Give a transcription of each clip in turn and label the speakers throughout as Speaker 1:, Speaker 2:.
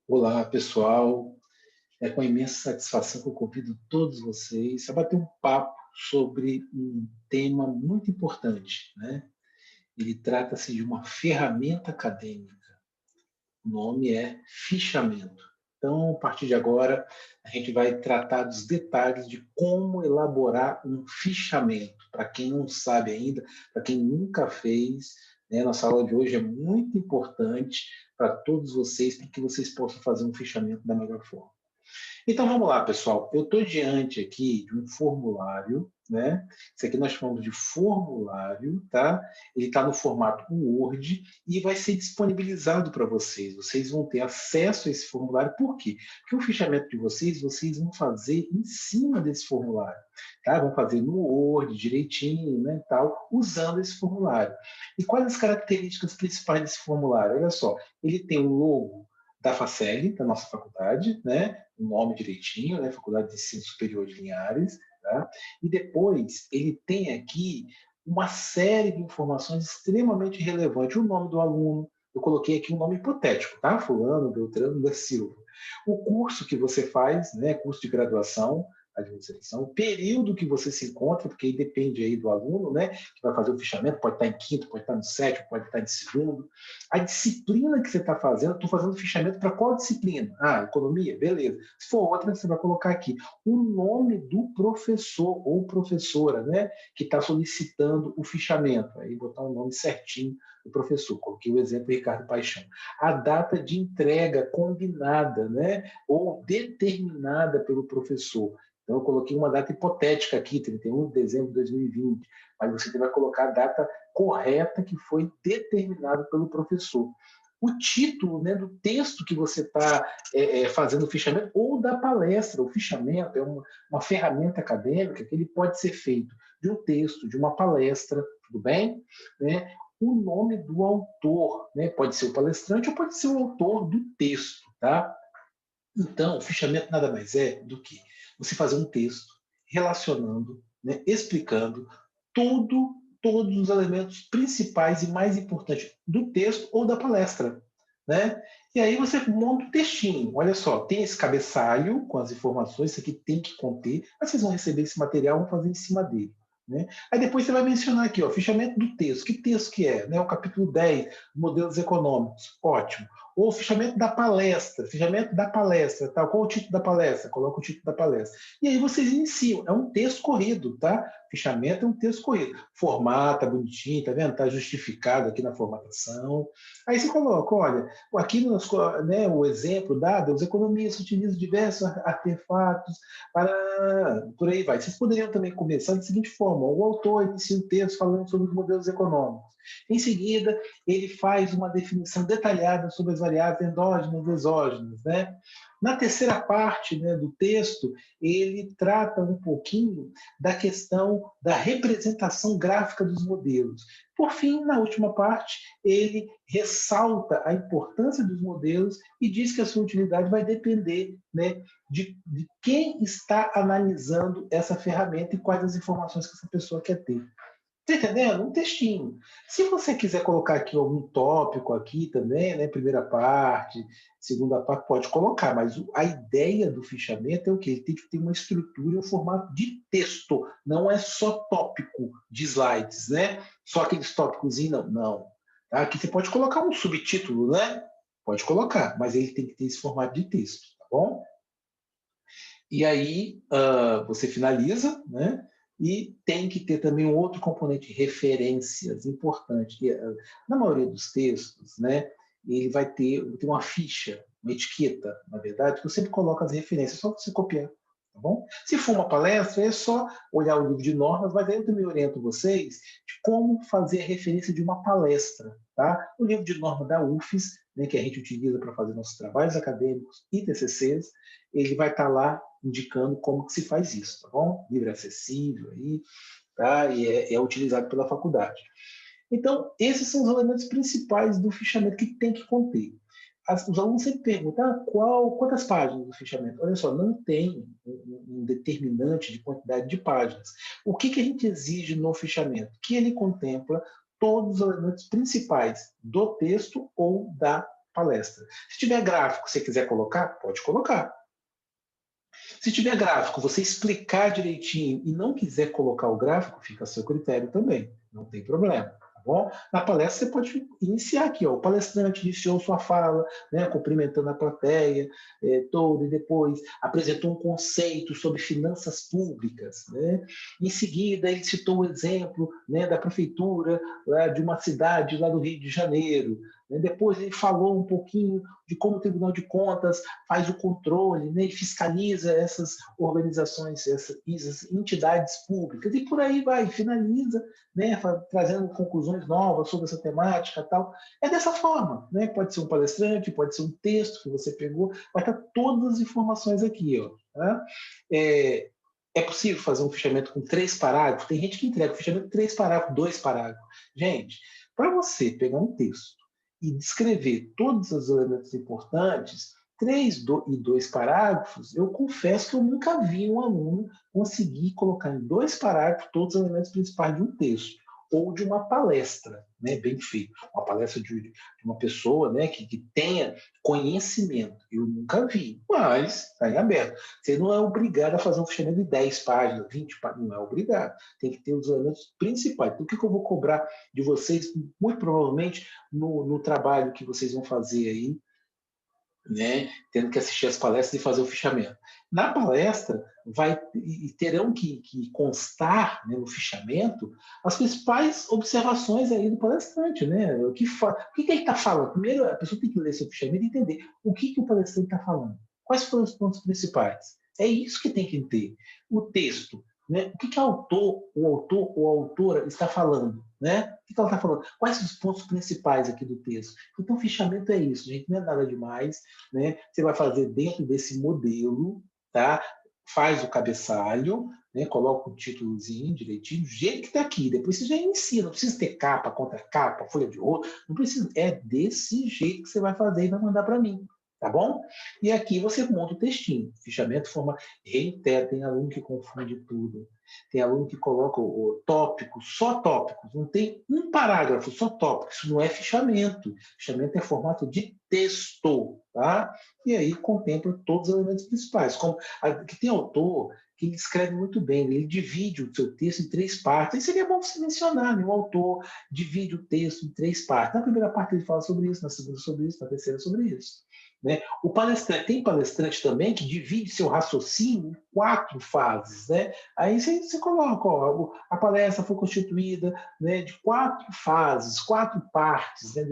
Speaker 1: Olá, pessoal. É com imensa satisfação que eu convido todos vocês a bater um papo sobre um tema muito importante, né? Ele trata-se de uma ferramenta acadêmica. O nome é fichamento. Então, a partir de agora, a gente vai tratar dos detalhes de como elaborar um fichamento. Para quem não sabe ainda, para quem nunca fez, né, nossa aula de hoje é muito importante para todos vocês, para que vocês possam fazer um fichamento da melhor forma. Então vamos lá, pessoal. Eu estou diante aqui de um formulário, né? Isso aqui nós chamamos de formulário, tá? Ele está no formato Word e vai ser disponibilizado para vocês. Vocês vão ter acesso a esse formulário. Por quê? Porque o fichamento de vocês vão fazer em cima desse formulário, tá? Vão fazer no Word direitinho, né, tal, usando esse formulário. E quais as características principais desse formulário? Olha só, ele tem o logo da Faceli, da nossa faculdade, né? O nome direitinho, né? Faculdade de Ensino Superior de Linhares, tá? E depois ele tem aqui uma série de informações extremamente relevantes. O nome do aluno, eu coloquei aqui um nome hipotético, tá? Fulano, Beltrano da Silva. O curso que você faz, né? Curso de graduação, administração, o período que você se encontra, porque aí depende aí do aluno, né? Que vai fazer o fichamento, pode estar em quinto, pode estar no sétimo, pode estar em segundo. A disciplina que você está fazendo, estou fazendo fichamento para qual disciplina? Ah, economia? Beleza. Se for outra, você vai colocar aqui o nome do professor ou professora, né, que está solicitando o fichamento. Aí botar o nome certinho do professor. Coloquei o exemplo Ricardo Paixão. A data de entrega combinada, né, ou determinada pelo professor. Então, eu coloquei uma data hipotética aqui, 31 de dezembro de 2020, mas você vai colocar a data correta que foi determinado pelo professor. O título, né, do texto que você está fazendo o fichamento ou da palestra. O fichamento é uma ferramenta acadêmica que ele pode ser feito de um texto, de uma palestra, tudo bem? Né? O nome do autor, né? Pode ser o palestrante ou pode ser o autor do texto, tá? Então, o fichamento nada mais é do que você fazer um texto relacionando, né, explicando tudo, todos os elementos principais e mais importantes do texto ou da palestra. Né? E aí você monta um textinho. Olha só, tem esse cabeçalho com as informações, isso aqui tem que conter, mas vocês vão receber esse material, vão fazer em cima dele. Né? Aí depois você vai mencionar aqui, ó, fichamento do texto. Que texto que é? Né? O capítulo 10, modelos econômicos. Ótimo. Ou fichamento da palestra, tá? Qual o título da palestra? Coloca o título da palestra. E aí vocês iniciam, é um texto corrido, tá? Fichamento é um texto corrido. Formata, bonitinho, tá vendo? Tá justificado aqui na formatação. Aí você coloca, olha, aqui nos, né, o exemplo dado, os economistas utilizam diversos artefatos para... Por aí vai. Vocês poderiam também começar da seguinte forma, o autor inicia um texto falando sobre os modelos econômicos. Em seguida, ele faz uma definição detalhada sobre as variáveis endógenas e exógenas. Né? Na terceira parte, né, do texto, ele trata um pouquinho da questão da representação gráfica dos modelos. Por fim, na última parte, ele ressalta a importância dos modelos e diz que a sua utilidade vai depender, né, de quem está analisando essa ferramenta e quais as informações que essa pessoa quer ter. Tá entendendo? Um textinho. Se você quiser colocar aqui algum tópico aqui também, né? Primeira parte, segunda parte, pode colocar, mas a ideia do fichamento é o quê? Ele tem que ter uma estrutura e um formato de texto, não é só tópico de slides, né? Só aqueles tópicos, não, não. Tá? Aqui você pode colocar um subtítulo, né? Pode colocar, mas ele tem que ter esse formato de texto, tá bom? E aí você finaliza, né? E tem que ter também um outro componente, referências, importante. Que, na maioria dos textos, né, ele vai ter uma ficha, uma etiqueta, na verdade, que eu sempre coloco as referências, só você copiar. Tá bom? Se for uma palestra, é só olhar o livro de normas, mas aí eu também oriento vocês de como fazer a referência de uma palestra. Tá? O livro de norma da UFES, né, que a gente utiliza para fazer nossos trabalhos acadêmicos e TCCs, ele vai estar lá indicando como que se faz isso, tá bom? Livre acessível aí, tá? E é utilizado pela faculdade. Então, esses são os elementos principais do fichamento que tem que conter. Os alunos sempre perguntam, quantas páginas do fichamento? Olha só, não tem um determinante de quantidade de páginas. O que a gente exige no fichamento? Que ele contempla todos os elementos principais do texto ou da palestra. Se tiver gráfico, se você quiser colocar, pode colocar. Se tiver gráfico, você explicar direitinho e não quiser colocar o gráfico, fica a seu critério também, não tem problema. Tá bom? Na palestra, você pode iniciar aqui, ó, o palestrante iniciou sua fala, né, cumprimentando a plateia toda, e depois apresentou um conceito sobre finanças públicas. Né? Em seguida, ele citou o exemplo, né, da prefeitura lá de uma cidade lá do Rio de Janeiro. Né? Depois, ele falou um pouquinho de como o Tribunal de Contas faz o controle, né, e fiscaliza essas organizações, essas entidades públicas, e por aí vai, finaliza, né, trazendo conclusões novas sobre essa temática tal. É dessa forma, né? Pode ser um palestrante, pode ser um texto que você pegou, vai estar todas as informações aqui. Ó, tá? É possível fazer um fichamento com 3 parágrafos? Tem gente que entrega o fichamento com 3 parágrafos, 2 parágrafos. Gente, para você pegar um texto e descrever todos os elementos importantes, 3 e 2 parágrafos, eu confesso que eu nunca vi um aluno conseguir colocar em 2 parágrafos todos os elementos principais de um texto ou de uma palestra, né, bem feito. Uma palestra de uma pessoa, né, que tenha conhecimento. Eu nunca vi, mas está em aberto. Você não é obrigado a fazer um fichamento de 10 páginas, 20 páginas, não é obrigado. Tem que ter os elementos principais. Então, o que eu vou cobrar de vocês, muito provavelmente, no trabalho que vocês vão fazer aí, né, tendo que assistir as palestras e fazer o fichamento. Na palestra, terão que constar, né, no fichamento as principais observações aí do palestrante. Né? O que ele está falando? Primeiro, a pessoa tem que ler seu fichamento e entender o que o palestrante está falando. Quais foram os pontos principais? É isso que tem que ter. O texto. Né? O que o autor ou a autora está falando? Né? O que ela está falando? Quais são os pontos principais aqui do texto? Então, fichamento é isso, gente, não é nada demais. Né? Você vai fazer dentro desse modelo, tá? Faz o cabeçalho, né? Coloca o títulozinho direitinho, do jeito que está aqui. Depois você já inicia, não precisa ter capa, contra-capa, folha de ouro, não precisa. É desse jeito que você vai fazer e vai mandar para mim. Tá bom? E aqui você monta o textinho. Fichamento, forma, reitera. Tem aluno que confunde tudo. Tem aluno que coloca o tópico, só tópicos. Não tem um parágrafo, só tópicos. Isso não é fichamento. Fichamento é formato de texto. Tá? E aí contempla todos os elementos principais. Como, que tem autor que ele escreve muito bem, ele divide o seu texto em 3 partes. Aí seria bom você mencionar, né? O autor divide o texto em 3 partes. Na primeira parte ele fala sobre isso, na segunda sobre isso, na terceira sobre isso. Né? O palestrante, tem palestrante também que divide seu raciocínio em 4 fases. Né? Aí você coloca, ó, a palestra foi constituída, né, de 4 fases, 4 partes, né,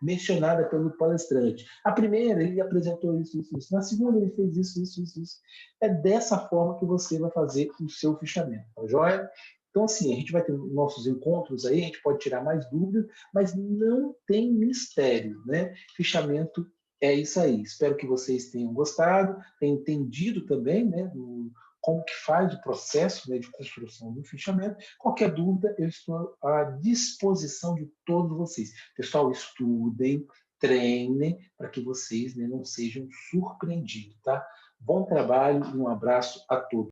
Speaker 1: mencionada pelo palestrante. A primeira, ele apresentou isso, isso, isso. Na segunda, ele fez isso, isso, isso, isso. É dessa forma que você vai fazer o seu fichamento, tá joia? Então, assim, a gente vai ter nossos encontros aí, a gente pode tirar mais dúvidas, mas não tem mistério, né? Fichamento é isso aí. Espero que vocês tenham gostado, tenham entendido também, né, como que faz o processo, né, de construção do fichamento. Qualquer dúvida, eu estou à disposição de todos vocês. Pessoal, estudem, treinem, para que vocês, né, não sejam surpreendidos. Tá? Bom trabalho e um abraço a todos.